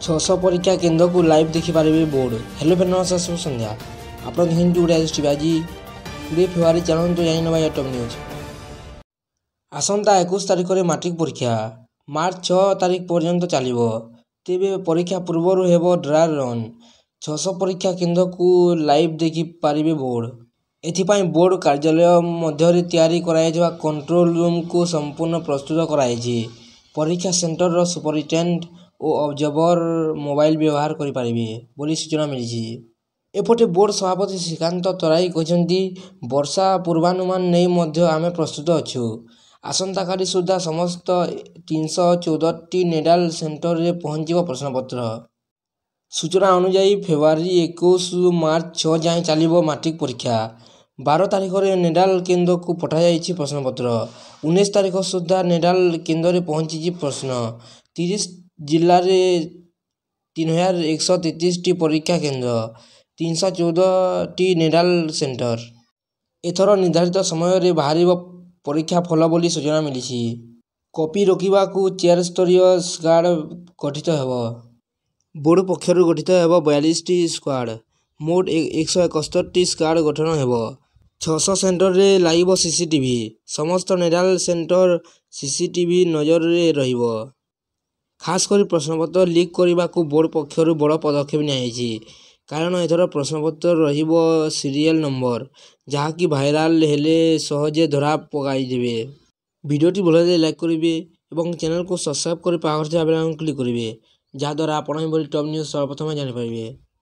600 परीक्षा केन्द्र को लाइव देखिपारे बोर्ड। हेलो फ्रेंड, नमस्कार, शुभ संध्या। आप देखते गुड आज 2 फेब्रुआरी चलते जाना टॉप न्यूज। आसंता 21 तारिख में मैट्रिक परीक्षा मार्च 6 तारिख पर्यंत चलो। तेबे परीक्षा पूर्व हेब ड्राई रन। 600 परीक्षा केन्द्र को लाइव देखिपारे बोर्ड। एथिपाई बोर्ड कार्यालय मध्य तैयारी कराइजवा कंट्रोल रूम को संपूर्ण प्रस्तुत कराई। परीक्षा सेंटर सुपरिटेडेंट और ऑब्जर्वर मोबाइल व्यवहार करें बोली सूचना मिली। एपटे बोर्ड सभापति श्रीकांत तराई कहते वर्षा पूर्वानुमान नहीं आम प्रस्तुत अच्छु। आसंता काली सुधा समस्त 314 नेडाल सेंटर रे पहुंच प्रश्नपत्र। सूचना अनुसार फेब्रुआरी 21 मार्च 6 जाए चलो मैट्रिक परीक्षा। 12 तारिख में नेडाल केन्द्र को पठाई प्रश्नपत्र। 19 तारिख सुधा नेडाल केन्द्र पहुंची प्रश्न। 30 जिले में 3133 परीक्षा केन्द्र, 314 नेडाल सेंटर। एथर निर्धारित समय बाहर परीक्षा फल बोली सूचना मिली। कॉपी रोकवा को चेयर स्तरीय स्क्वाड गठित हो। बोर्ड पक्षर गठित हो 42 स्क्वाड। मोट 171 स्क्वाड गठन हो। 600 सेंटर रे लाइव सीसीटीवी। समस्त नेडाल सेंटर सीसीटीवी नजर रे रहिबो। खासकर प्रश्नपत्र लीक करने को बोर्ड पक्षर बड़ पदक्षेप नि कारण एथर प्रश्नपत्र रहिबो सीरियल नंबर जहाँकि भाइराल हेले सहजे धरा पकाइदेवे। वीडियोटी भल लगे लाइक करेंगे और चैनल को सब्सक्राइब कर पाखर क्लिक करेंगे जहाँद्वारा आप टॉप न्यूज सर्वप्रथम जानीपर।